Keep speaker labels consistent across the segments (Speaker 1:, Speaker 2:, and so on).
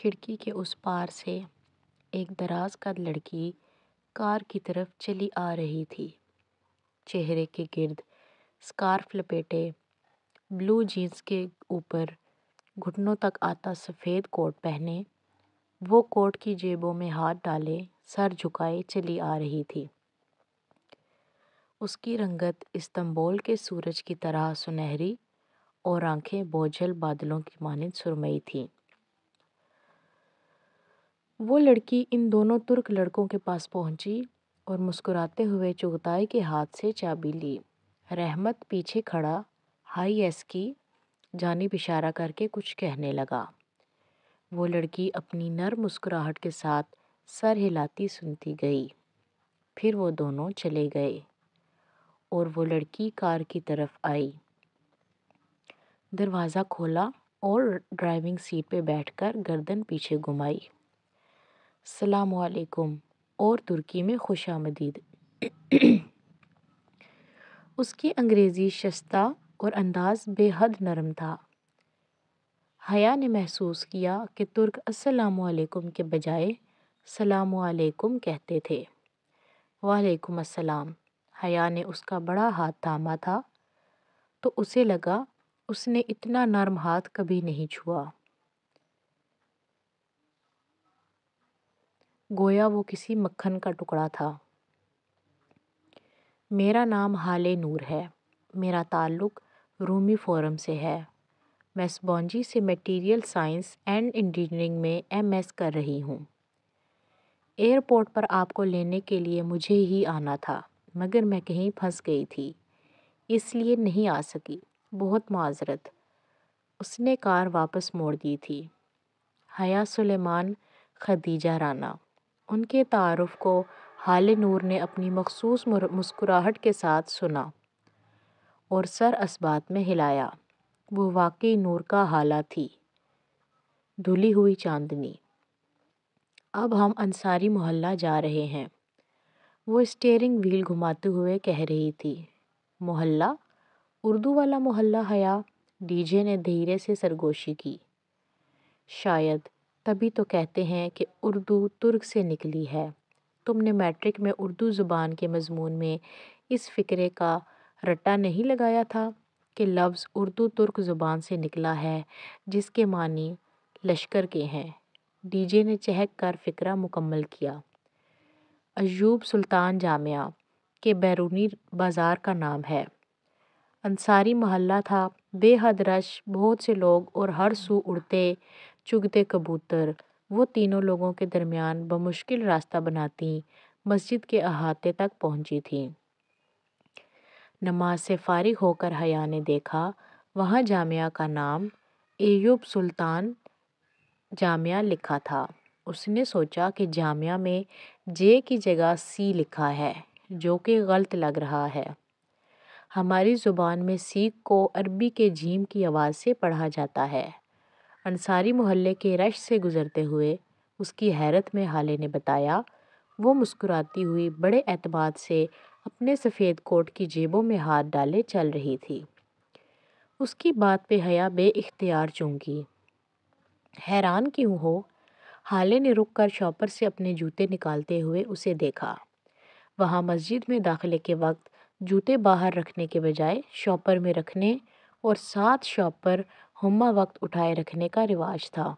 Speaker 1: کھڑکی کے اس پار سے ایک دراز قد لڑکی کار کی طرف چلی آ رہی تھی۔ چہرے کے گرد سکارف لپیٹے، بلو جینس کے اوپر گھٹنوں تک آتا سفید کوٹ پہنے، وہ کوٹ کی جیبوں میں ہاتھ ڈالے سر جھکائے چلی آ رہی تھی۔ اس کی رنگت استنبول کے سورج کی طرح سنہری اور آنکھیں بوجھل بادلوں کی مانند سرمئی تھیں۔ وہ لڑکی ان دونوں ترک لڑکوں کے پاس پہنچی اور مسکراتے ہوئے چغتائی کے ہاتھ سے چابی لی۔ رحمت پیچھے کھڑا ہائی ایس کی جانب اشارہ کر کے کچھ کہنے لگا۔ وہ لڑکی اپنی نرم مسکراہٹ کے ساتھ سر ہلاتی سنتی گئی۔ پھر وہ دونوں چلے گئے اور وہ لڑکی کار کی طرف آئی، دروازہ کھولا اور ڈرائیونگ سیٹ پہ بیٹھ کر گردن پیچھے گھمائی۔ السلام علیکم اور ترکی میں خوش آمدید۔ اس کی انگریزی شستہ اور انداز بے حد نرم تھا۔ حیا نے محسوس کیا کہ ترک السلام علیکم کے بجائے السلام علیکم کہتے تھے۔ وعلیکم السلام۔ حیا نے اس کا بڑا ہاتھ تھاما تھا تو اسے لگا اس نے اتنا نرم ہاتھ کبھی نہیں چھوا، گویا وہ کسی مکھن کا ٹکڑا تھا۔ میرا نام ہالے نور ہے۔ میرا تعلق رومی فورم سے ہے۔ میں سبونجی سے میٹیریل سائنس اینڈ انجینئرنگ میں ایم ایس کر رہی ہوں۔ ایئرپورٹ پر آپ کو لینے کے لیے مجھے ہی آنا تھا مگر میں کہیں پھنس گئی تھی، اس لیے نہیں آ سکی، بہت معذرت۔ اس نے کار واپس موڑ دی تھی۔ حیا سلیمان خدیجہ رانا۔ ان کے تعارف کو ہالے نور نے اپنی مخصوص مسکراہٹ کے ساتھ سنا اور سر اثبات میں ہلایا۔ وہ واقعی نور کا حالہ تھی، دھلی ہوئی چاندنی۔ اب ہم انصاری محلہ جا رہے ہیں، وہ اسٹیئرنگ وہیل گھماتے ہوئے کہہ رہی تھی۔ محلہ؟ اردو والا محلہ حیا؟ ڈی جے نے دھیرے سے سرگوشی کی۔ شاید، تبھی تو کہتے ہیں کہ اردو ترک سے نکلی ہے۔ تم نے میٹرک میں اردو زبان کے مضمون میں اس فقرے کا رٹا نہیں لگایا تھا کہ لفظ اردو ترک زبان سے نکلا ہے جس کے معنی لشکر کے ہیں؟ ڈی جے نے چہک کر فقرہ مکمل کیا۔ ایوب سلطان جامعہ کے بیرونی بازار کا نام ہے۔ انصاری محلہ تھا، بے حد رش، بہت سے لوگ اور ہر سو اڑتے چگتے کبوتر۔ وہ تینوں لوگوں کے درمیان بمشکل راستہ بناتی مسجد کے احاطے تک پہنچی تھیں۔ نماز سے فارغ ہو کر حیا نے دیکھا وہاں جامعہ کا نام ایوب سلطان جامعہ لکھا تھا۔ اس نے سوچا کہ جامعہ میں جے کی جگہ سی لکھا ہے جو کہ غلط لگ رہا ہے۔ ہماری زبان میں سیکھ کو عربی کے جیم کی آواز سے پڑھا جاتا ہے۔ انصاری محلے کے رش سے گزرتے ہوئے اس کی حیرت میں حالے نے بتایا۔ وہ مسکراتی ہوئی بڑے اعتماد سے اپنے سفید کوٹ کی جیبوں میں ہاتھ ڈالے چل رہی تھی۔ اس کی بات پہ حیا بے اختیار چونکی۔ حیران کیوں ہو؟ حالے نے رک کر شاپر سے اپنے جوتے نکالتے ہوئے اسے دیکھا۔ وہاں مسجد میں داخلے کے وقت جوتے باہر رکھنے کے بجائے شاپر میں رکھنے اور ساتھ شاپر ہمہ وقت اٹھائے رکھنے کا رواج تھا۔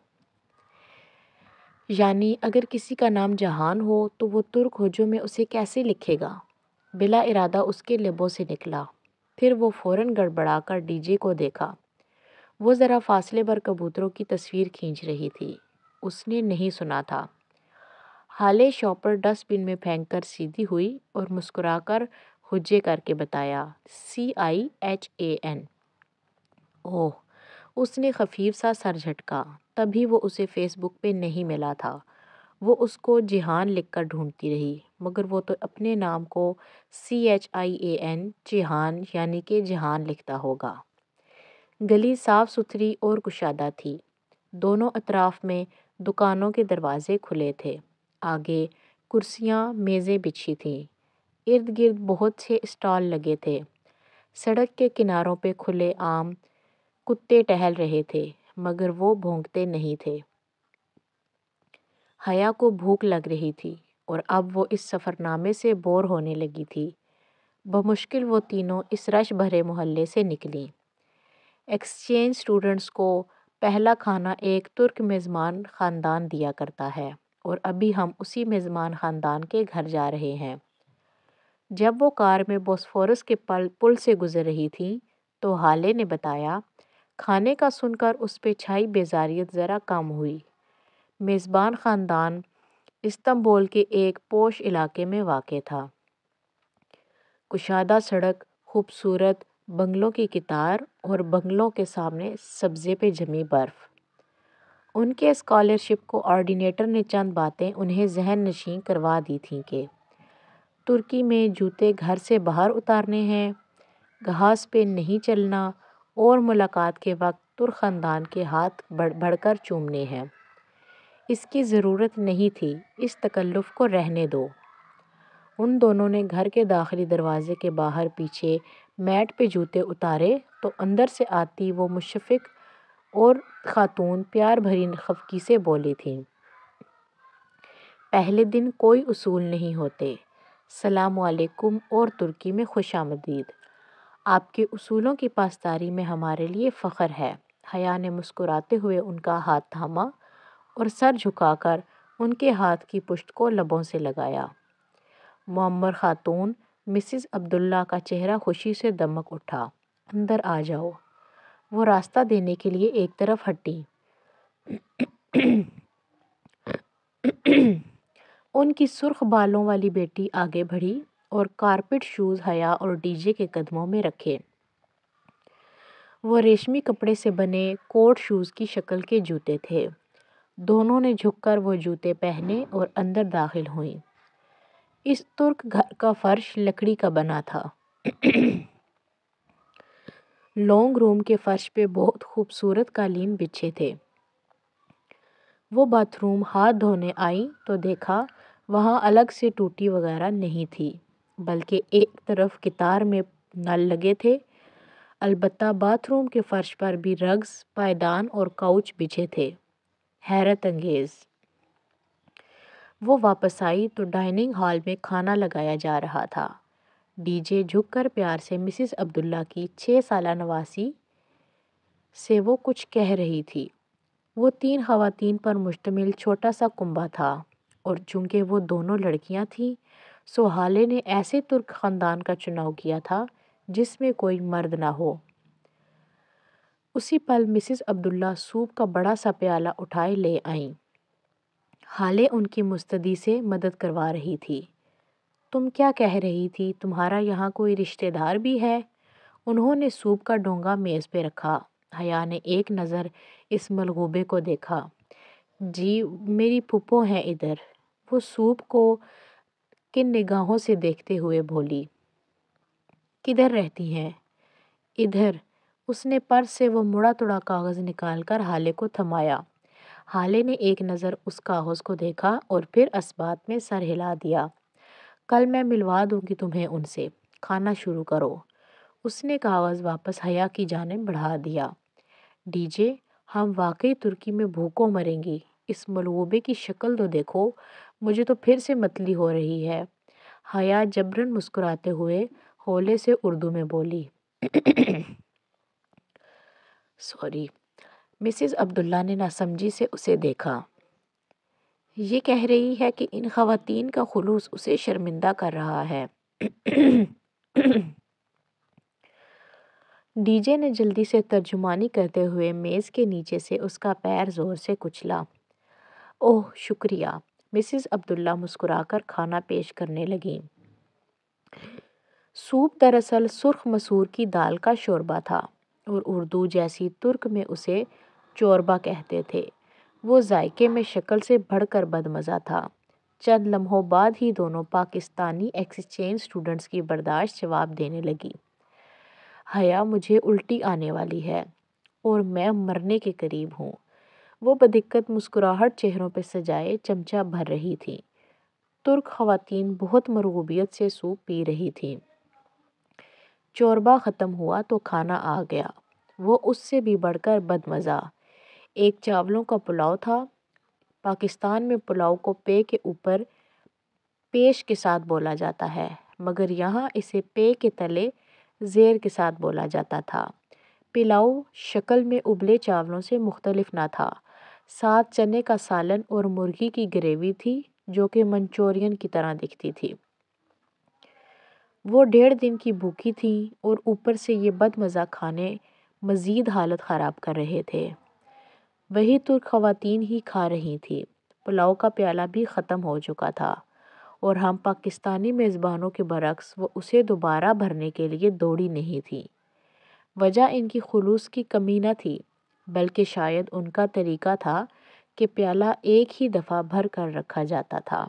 Speaker 1: یعنی اگر کسی کا نام جہان ہو تو وہ ترک ہجوں میں اسے کیسے لکھے گا؟ بلا ارادہ اس کے لبوں سے نکلا۔ پھر وہ فوراً گڑبڑا کر ڈی جے کو دیکھا۔ وہ ذرا فاصلے پر کبوتروں کی تصویر کھینچ رہی تھی۔ اس نے نہیں سنا تھا۔ حالے شاپر ڈسٹ بن میں پھینک کر سیدھی ہوئی اور مسکرا کر ہجے کر کے بتایا، CIHAN۔ اوہ! اس نے خفیف سا سر جھٹکا۔ تبھی وہ اسے فیس بک پہ نہیں ملا تھا۔ وہ اس کو جہان لکھ کر ڈھونڈتی رہی مگر وہ تو اپنے نام کو CHIAN چیہان یعنی کہ جہان لکھتا ہوگا۔ گلی صاف ستھری اور کشادہ تھی۔ دونوں اطراف میں دکانوں کے دروازے کھلے تھے۔ آگے کرسیاں میزیں بچھی تھیں۔ ارد گرد بہت سے اسٹال لگے تھے۔ سڑک کے کناروں پہ کھلے عام کتے ٹہل رہے تھے مگر وہ بھونکتے نہیں تھے۔ حیا کو بھوک لگ رہی تھی اور اب وہ اس سفر نامے سے بور ہونے لگی تھی۔ بمشکل وہ تینوں اس رش بھرے محلے سے نکلیں۔ ایکسچینج اسٹوڈنٹس کو پہلا کھانا ایک ترک میزبان خاندان دیا کرتا ہے اور ابھی ہم اسی میزبان خاندان کے گھر جا رہے ہیں۔ جب وہ کار میں بوسفورس کے پل سے گزر رہی تھیں تو ہالے نے بتایا، کھانے کا سن کر اس پہ چھائی بیزاریت ذرا کم ہوئی۔ میزبان خاندان استنبول کے ایک پوش علاقے میں واقع تھا۔ کشادہ سڑک، خوبصورت بنگلوں کی قطار اور بنگلوں کے سامنے سبزے پہ جمی برف۔ ان کے اسکالرشپ کو آرڈینیٹر نے چند باتیں انہیں ذہن نشین کروا دی تھیں کہ ترکی میں جوتے گھر سے باہر اتارنے ہیں، گھاس پہ نہیں چلنا اور ملاقات کے وقت ترک خاندان کے ہاتھ بڑھ کر چومنے ہیں۔ اس کی ضرورت نہیں تھی، اس تکلف کو رہنے دو۔ ان دونوں نے گھر کے داخلی دروازے کے باہر پیچھے میٹ پہ جوتے اتارے تو اندر سے آتی وہ مشفق اور خاتون پیار بھری خفگی سے بولی تھیں، پہلے دن کوئی اصول نہیں ہوتے، السلام علیکم اور ترکی میں خوش آمدید۔ آپ کے اصولوں کی پاسداری میں ہمارے لیے فخر ہے۔ حیا نے مسکراتے ہوئے ان کا ہاتھ تھاما اور سر جھکا کر ان کے ہاتھ کی پشت کو لبوں سے لگایا۔ معمر خاتون مسز عبداللہ کا چہرہ خوشی سے دمک اٹھا، اندر آ جاؤ۔ وہ راستہ دینے کے لیے ایک طرف ہٹی۔ ان کی سرخ بالوں والی بیٹی آگے بڑھی اور کارپٹ شوز حیا اور ڈی جے کے قدموں میں رکھے۔ وہ ریشمی کپڑے سے بنے کوٹ شوز کی شکل کے جوتے تھے۔ دونوں نے جھک کر وہ جوتے پہنے اور اندر داخل ہوئیں۔ اس ترک گھر کا فرش لکڑی کا بنا تھا۔ لونگ روم کے فرش پہ بہت خوبصورت قالین بچھے تھے۔ وہ باتھ روم ہاتھ دھونے آئیں تو دیکھا وہاں الگ سے ٹوٹی وغیرہ نہیں تھی، بلکہ ایک طرف قطار میں نل لگے تھے۔ البتہ باتھ روم کے فرش پر بھی رگز، پائیدان اور کاؤچ بچھے تھے۔ حیرت انگیز۔ وہ واپس آئی تو ڈائننگ ہال میں کھانا لگایا جا رہا تھا۔ ڈی جے جھک کر پیار سے مسز عبداللہ کی 6 سالہ نواسی سے وہ کچھ کہہ رہی تھی۔ وہ 3 خواتین پر مشتمل چھوٹا سا کنبہ تھا اور چونکہ وہ دونوں لڑکیاں تھیں سو حالے نے ایسے ترک خاندان کا چناؤ کیا تھا جس میں کوئی مرد نہ ہو۔ اسی پل مسز عبداللہ سوپ کا بڑا سا پیالہ اٹھائے لے آئیں۔ حالے ان کی مستدی سے مدد کروا رہی تھی۔ تم کیا کہہ رہی تھی، تمہارا یہاں کوئی رشتہ دار بھی ہے؟ انہوں نے سوپ کا ڈونگا میز پہ رکھا۔ حیا نے ایک نظر اس ملغوبے کو دیکھا۔ جی میری پھپھو ہیں ادھر۔ وہ سوپ کو کن نگاہوں سے دیکھتے ہوئے بولی۔ کدھر رہتی ہیں؟ ادھر۔ اس نے پرس سے وہ مڑا توڑا کاغذ نکال کر حالے کو تھمایا۔ حالے نے ایک نظر اس کاغذ کو دیکھا اور پھر اسبات میں سر ہلا دیا۔ کل میں ملوا دوں گی تمہیں ان سے، کھانا شروع کرو۔ اس نے کاغذ واپس حیا کی جانب بڑھا دیا۔ ڈی جے، ہم واقعی ترکی میں بھوکوں مریں گی، اس ملغوبے کی شکل تو دیکھو، مجھے تو پھر سے متلی ہو رہی ہے۔ حیا جبراً مسکراتے ہوئے ہولے سے اردو میں بولی۔ سوری۔ مسز عبداللہ نے ناسمجھی سے اسے دیکھا۔ یہ کہہ رہی ہے کہ ان خواتین کا خلوص اسے شرمندہ کر رہا ہے۔ ڈی جے نے جلدی سے ترجمانی کرتے ہوئے میز کے نیچے سے اس کا پیر زور سے کچلا۔ اوہ شکریہ۔ مسز عبداللہ مسکرا کر کھانا پیش کرنے لگیں۔ سوپ دراصل سرخ مسور کی دال کا شوربہ تھا اور اردو جیسی ترک میں اسے چوربا کہتے تھے۔ وہ ذائقے میں شکل سے بڑھ کر بدمزہ تھا۔ چند لمحوں بعد ہی دونوں پاکستانی ایکسچینج اسٹوڈنٹس کی برداشت جواب دینے لگی۔ حیا مجھے الٹی آنے والی ہے اور میں مرنے کے قریب ہوں۔ وہ بدقت مسکراہٹ چہروں پہ سجائے چمچہ بھر رہی تھیں۔ ترک خواتین بہت مرغوبیت سے سوپ پی رہی تھیں۔ چوربا ختم ہوا تو کھانا آ گیا۔ وہ اس سے بھی بڑھ کر بدمزہ۔ ایک چاولوں کا پلاؤ تھا، پاکستان میں پلاؤ کو پے کے اوپر پیش کے ساتھ بولا جاتا ہے، مگر یہاں اسے پے کے تلے زیر کے ساتھ بولا جاتا تھا۔ پلاؤ شکل میں ابلے چاولوں سے مختلف نہ تھا، ساتھ چنے کا سالن اور مرغی کی گریوی تھی جو کہ منچورین کی طرح دکھتی تھی۔ وہ 1.5 دن کی بھوکی تھیں اور اوپر سے یہ بد مزہ کھانے مزید حالت خراب کر رہے تھے۔ وہی ترک خواتین ہی کھا رہی تھیں۔ پلاؤ کا پیالہ بھی ختم ہو چکا تھا اور ہم پاکستانی میزبانوں کے برعکس وہ اسے دوبارہ بھرنے کے لیے دوڑی نہیں تھی۔ وجہ ان کی خلوص کی کمی نہ تھی، بلکہ شاید ان کا طریقہ تھا کہ پیالہ ایک ہی دفعہ بھر کر رکھا جاتا تھا۔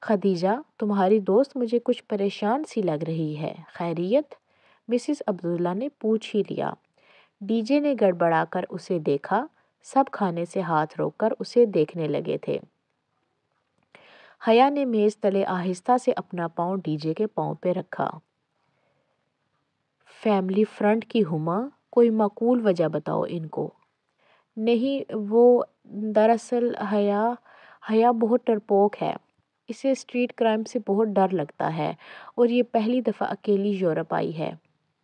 Speaker 1: خدیجہ، تمہاری دوست مجھے کچھ پریشان سی لگ رہی ہے، خیریت؟ مسز عبداللہ نے پوچھ ہی لیا۔ ڈی جے نے گڑبڑا کر اسے دیکھا، سب کھانے سے ہاتھ روک کر اسے دیکھنے لگے تھے۔ حیا نے میز تلے آہستہ سے اپنا پاؤں ڈی جے کے پاؤں پہ رکھا۔ فیملی فرنٹ کی ہما، کوئی معقول وجہ بتاؤ ان کو۔ نہیں، وہ دراصل حیا بہت ڈرپوک ہے، اسے اسٹریٹ کرائم سے بہت ڈر لگتا ہے اور یہ پہلی دفعہ اکیلی یورپ آئی ہے،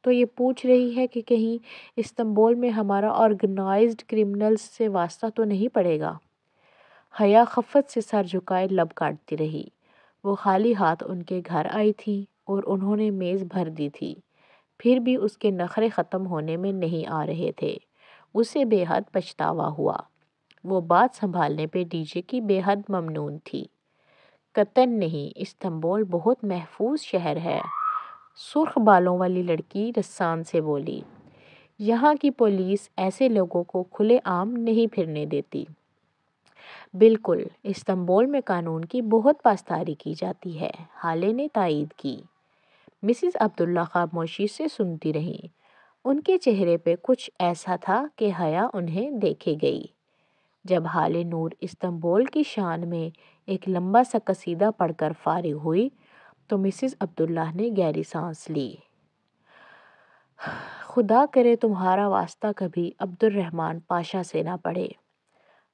Speaker 1: تو یہ پوچھ رہی ہے کہ کہیں استنبول میں ہمارا آرگنائزڈ کرمنلز سے واسطہ تو نہیں پڑے گا۔ حیا خفت سے سر جھکائے لب کاٹتی رہی۔ وہ خالی ہاتھ ان کے گھر آئی تھی اور انہوں نے میز بھر دی تھی، پھر بھی اس کے نخرے ختم ہونے میں نہیں آ رہے تھے۔ اسے بے حد پچھتاوا ہوا۔ وہ بات سنبھالنے پہ ڈی جے کی بے حد ممنون تھی۔ قطعاً نہیں، استنبول بہت محفوظ شہر ہے، سرخ بالوں والی لڑکی رسان سے بولی۔ یہاں کی پولیس ایسے لوگوں کو کھلے عام نہیں پھرنے دیتی۔ بالکل، استنبول میں قانون کی بہت پاسداری کی جاتی ہے، حالے نے تائید کی۔ مسز عبداللہ خاموشی سے سنتی رہیں۔ ان کے چہرے پہ کچھ ایسا تھا کہ حیا انہیں دیکھے گئی۔ جب حالے نور استنبول کی شان میں ایک لمبا سا قصیدہ پڑھ کر فارغ ہوئی تو مسز عبداللہ نے گہری سانس لی۔ خدا کرے تمہارا واسطہ کبھی عبد الرحمن پاشا سے نہ پڑے۔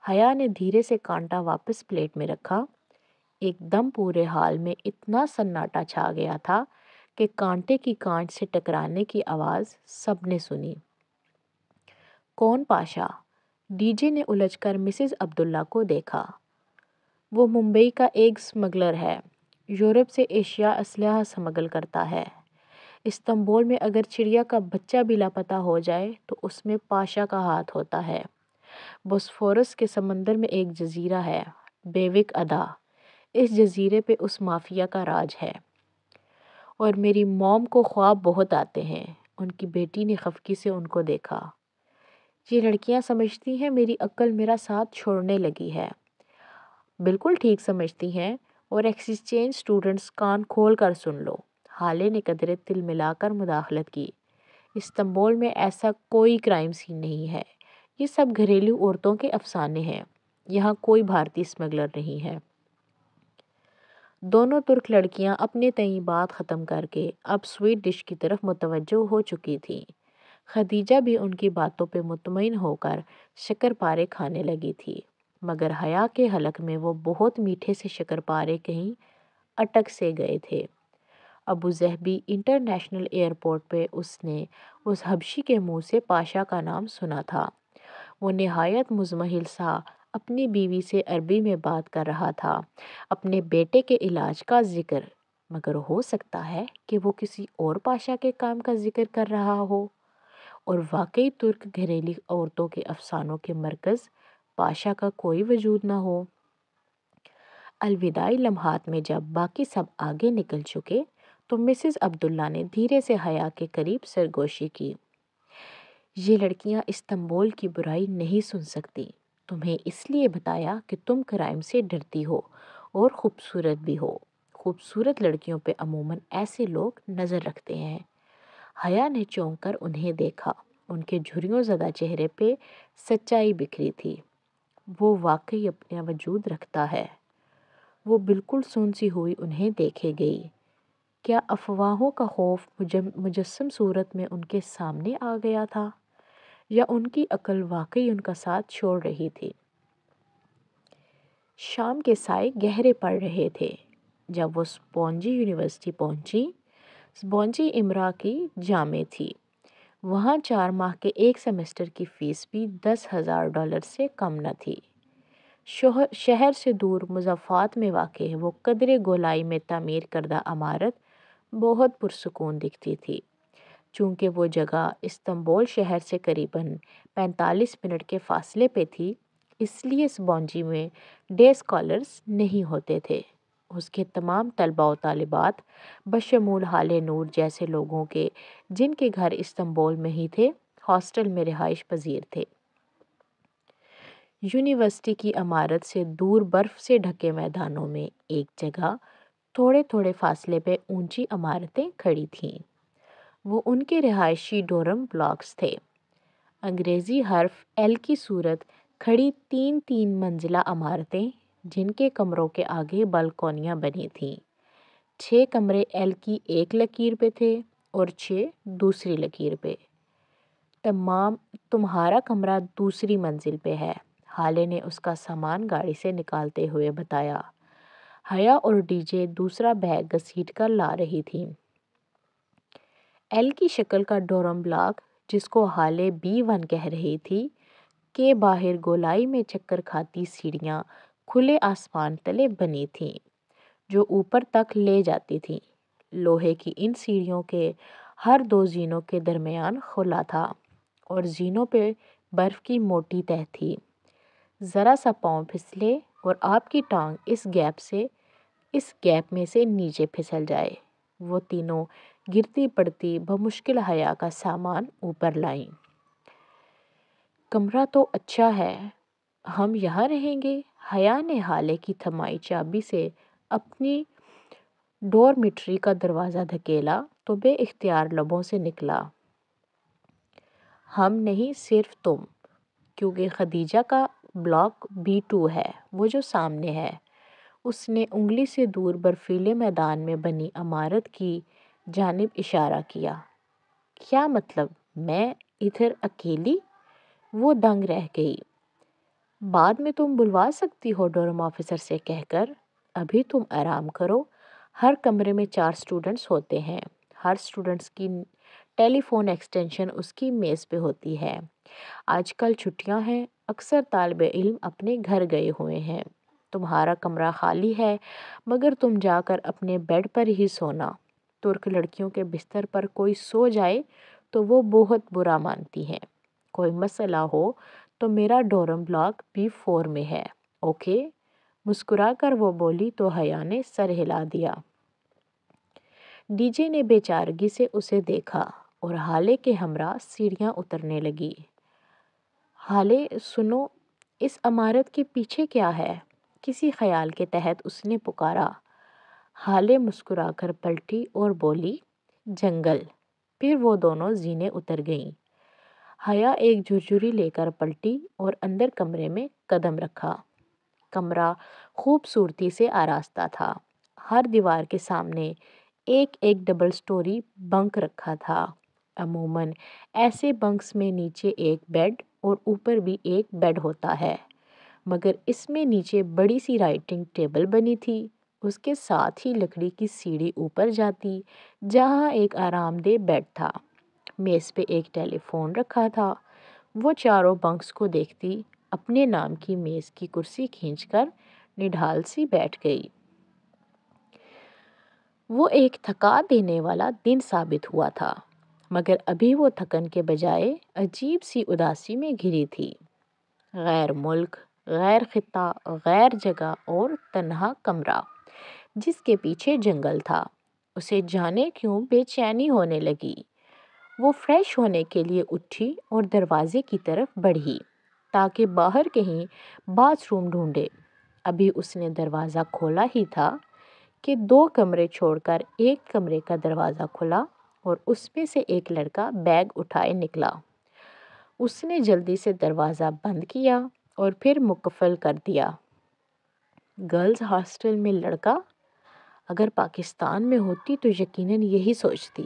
Speaker 1: حیا نے دھیرے سے کانٹا واپس پلیٹ میں رکھا۔ ایک دم پورے ہال میں اتنا سناٹا چھا گیا تھا کہ کانٹے کی کانچ سے ٹکرانے کی آواز سب نے سنی۔ کون پاشا؟ ڈی جے نے الجھ کر مسز عبداللہ کو دیکھا۔ وہ ممبئی کا ایک سمگلر ہے، یورپ سے ایشیا اسلحہ سمگل کرتا ہے۔ استنبول میں اگر چڑیا کا بچہ بھی لاپتہ ہو جائے تو اس میں پاشا کا ہاتھ ہوتا ہے۔ بوسفورس کے سمندر میں ایک جزیرہ ہے، بیوک ادا، اس جزیرے پہ اس مافیا کا راج ہے۔ اور میری موم کو خواب بہت آتے ہیں۔ ان کی بیٹی نے خفگی سے ان کو دیکھا۔ یہ لڑکیاں سمجھتی ہیں میری عقل میرا ساتھ چھوڑنے لگی ہے۔ بالکل ٹھیک سمجھتی ہیں، اور ایکسچینج اسٹوڈنٹس کان کھول کر سن لو۔ حالے نے قدرے تل ملا کر مداخلت کی۔ استنبول میں ایسا کوئی کرائم سین نہیں ہے، یہ سب گھریلو عورتوں کے افسانے ہیں، یہاں کوئی بھارتی اسمگلر نہیں ہے۔ دونوں ترک لڑکیاں اپنے تئیں بات ختم کر کے اب سویٹ ڈش کی طرف متوجہ ہو چکی تھیں۔ خدیجہ بھی ان کی باتوں پہ مطمئن ہو کر شکر پارے کھانے لگی تھی، مگر حیا کے حلق میں وہ بہت میٹھے سے شکر پارے کہیں اٹک سے گئے تھے۔ ابو ظہبی انٹرنیشنل ایئرپورٹ پہ اس نے اس حبشی کے منہ سے پاشا کا نام سنا تھا۔ وہ نہایت مزمحل سا اپنی بیوی سے عربی میں بات کر رہا تھا، اپنے بیٹے کے علاج کا ذکر، مگر ہو سکتا ہے کہ وہ کسی اور پاشا کے کام کا ذکر کر رہا ہو، اور واقعی ترک گھریلو عورتوں کے افسانوں کے مرکز پاشا کا کوئی وجود نہ ہو۔ الوداعی لمحات میں جب باقی سب آگے نکل چکے تو مسز عبداللہ نے دھیرے سے حیا کے قریب سرگوشی کی۔ یہ لڑکیاں استنبول کی برائی نہیں سن سکتی، تمہیں اس لیے بتایا کہ تم کرائم سے ڈرتی ہو اور خوبصورت بھی ہو۔ خوبصورت لڑکیوں پہ عموماً ایسے لوگ نظر رکھتے ہیں۔ حیا نے چونک کر انہیں دیکھا، ان کے جھریوں زدہ چہرے پہ سچائی بکھری تھی۔ وہ واقعی اپنا وجود رکھتا ہے۔ وہ بالکل سون سی ہوئی انہیں دیکھے گئی۔ کیا افواہوں کا خوف مجسم صورت میں ان کے سامنے آ گیا تھا، یا ان کی عقل واقعی ان کا ساتھ چھوڑ رہی تھی؟ شام کے سائے گہرے پڑ رہے تھے جب وہ اسپونجی یونیورسٹی پہنچی۔ اسپونجی امرا کی جامع تھی۔ وہاں 4 ماہ کے ایک سیمسٹر کی فیس بھی $10,000 سے کم نہ تھی۔ شہر سے دور مضافات میں واقع وہ قدرے گولائی میں تعمیر کردہ عمارت بہت پرسکون دکھتی تھی۔ چونکہ وہ جگہ استنبول شہر سے قریباً 45 منٹ کے فاصلے پہ تھی، اس لیے اسپونجی میں ڈے اسکالرز نہیں ہوتے تھے۔ اس کے تمام طلباء و طالبات بشمول حالِ نور جیسے لوگوں کے جن کے گھر استنبول میں ہی تھے، ہاسٹل میں رہائش پذیر تھے۔ یونیورسٹی کی عمارت سے دور برف سے ڈھکے میدانوں میں ایک جگہ تھوڑے تھوڑے فاصلے پہ اونچی عمارتیں کھڑی تھیں۔ وہ ان کے رہائشی ڈورم بلاکس تھے۔ انگریزی حرف ایل کی صورت کھڑی 3 منزلہ عمارتیں جن کے کمروں کے آگے بالکونیاں بنی تھیں۔ 6 کمرے ایل کی ایک لکیر پہ تھے اور 6 دوسری لکیر پہ۔ تمہارا کمرہ دوسری منزل پہ ہے، حالے نے اس کا سامان گاڑی سے نکالتے ہوئے بتایا۔ حیا اور ڈی جے دوسرا بیگ گھسیٹ کر لا رہی تھیں۔ ایل کی شکل کا ڈورم بلاک، جس کو حالے B1 کہہ رہی تھی، کے باہر گولائی میں چکر کھاتی سیڑھیاں کھلے آسمان تلے بنی تھیں جو اوپر تک لے جاتی تھیں۔ لوہے کی ان سیڑھیوں کے ہر 2 زینوں کے درمیان خلا تھا اور زینوں پہ برف کی موٹی تہہ تھی۔ ذرا سا پاؤں پھسلے اور آپ کی ٹانگ اس گیپ میں سے نیچے پھسل جائے۔ وہ تینوں گرتی پڑتی بمشکل حیا کا سامان اوپر لائیں۔ کمرہ تو اچھا ہے، ہم یہاں رہیں گے؟ حیا نے حالے کی تھمائی چابی سے اپنی ڈورمیٹری کا دروازہ دھکیلا تو بے اختیار لبوں سے نکلا، ہم نہیں، صرف تم، کیونکہ خدیجہ کا بلاک B2 ہے، وہ جو سامنے ہے۔ اس نے انگلی سے دور برفیلے میدان میں بنی عمارت کی جانب اشارہ کیا۔ کیا مطلب، میں ادھر اکیلی؟ وہ دنگ رہ گئی۔ بعد میں تم بلوا سکتی ہو ڈورم آفیسر سے کہہ کر، ابھی تم آرام کرو۔ ہر کمرے میں 4 اسٹوڈنٹس ہوتے ہیں، ہر اسٹوڈنٹس کی ٹیلی فون ایکسٹینشن اس کی میز پہ ہوتی ہے۔ آج کل چھٹیاں ہیں، اکثر طالب علم اپنے گھر گئے ہوئے ہیں۔ تمہارا کمرہ خالی ہے، مگر تم جا کر اپنے بیڈ پر ہی سونا۔ ترک لڑکیوں کے بستر پر کوئی سو جائے تو وہ بہت برا مانتی ہیں۔ کوئی مسئلہ ہو تو میرا ڈورم بلاک B4 میں ہے، اوکے؟ مسکرا کر وہ بولی تو حیا نے سر ہلا دیا۔ ڈی جے نے بے چارگی سے اسے دیکھا اور حالے کے ہمراہ سیڑھیاں اترنے لگی۔ حالے سنو، اس عمارت کے پیچھے کیا ہے؟ کسی خیال کے تحت اس نے پکارا۔ حالے مسکرا کر پلٹی اور بولی، جنگل۔ پھر وہ دونوں زینے اتر گئیں۔ حیا ایک جھرجھری لے کر پلٹی اور اندر کمرے میں قدم رکھا۔ کمرہ خوبصورتی سے آراستہ تھا۔ ہر دیوار کے سامنے ایک ڈبل سٹوری بنک رکھا تھا۔ عموماً ایسے بنکس میں نیچے ایک بیڈ اور اوپر بھی ایک بیڈ ہوتا ہے، مگر اس میں نیچے بڑی سی رائٹنگ ٹیبل بنی تھی۔ اس کے ساتھ ہی لکڑی کی سیڑھی اوپر جاتی جہاں ایک آرام دہ بیڈ تھا۔ میز پہ ایک ٹیلی فون رکھا تھا۔ وہ چاروں بنکس کو دیکھتی اپنے نام کی میز کی کرسی کھینچ کر نڈھال سی بیٹھ گئی۔ وہ ایک تھکا دینے والا دن ثابت ہوا تھا، مگر ابھی وہ تھکن کے بجائے عجیب سی اداسی میں گھری تھی۔ غیر ملک، غیر خطہ، غیر جگہ اور تنہا کمرہ جس کے پیچھے جنگل تھا۔ اسے جانے کیوں بے چینی ہونے لگی۔ وہ فریش ہونے کے لیے اٹھی اور دروازے کی طرف بڑھی تاکہ باہر کہیں باتھ روم ڈھونڈے۔ ابھی اس نے دروازہ کھولا ہی تھا کہ 2 کمرے چھوڑ کر ایک کمرے کا دروازہ کھلا اور اس میں سے ایک لڑکا بیگ اٹھائے نکلا۔ اس نے جلدی سے دروازہ بند کیا اور پھر مقفل کر دیا۔ گرلز ہاسٹل میں لڑکا؟ اگر پاکستان میں ہوتی تو یقیناً یہی سوچتی،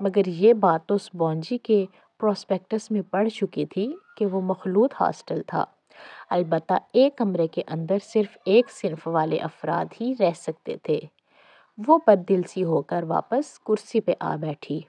Speaker 1: مگر یہ بات تو اسپونجی کے پراسپیکٹس میں پڑھ چکی تھی کہ وہ مخلوط ہاسٹل تھا البتہ ایک کمرے کے اندر صرف ایک صنف والے افراد ہی رہ سکتے تھے۔ وہ بد دل سی ہو کر واپس کرسی پہ آ بیٹھی۔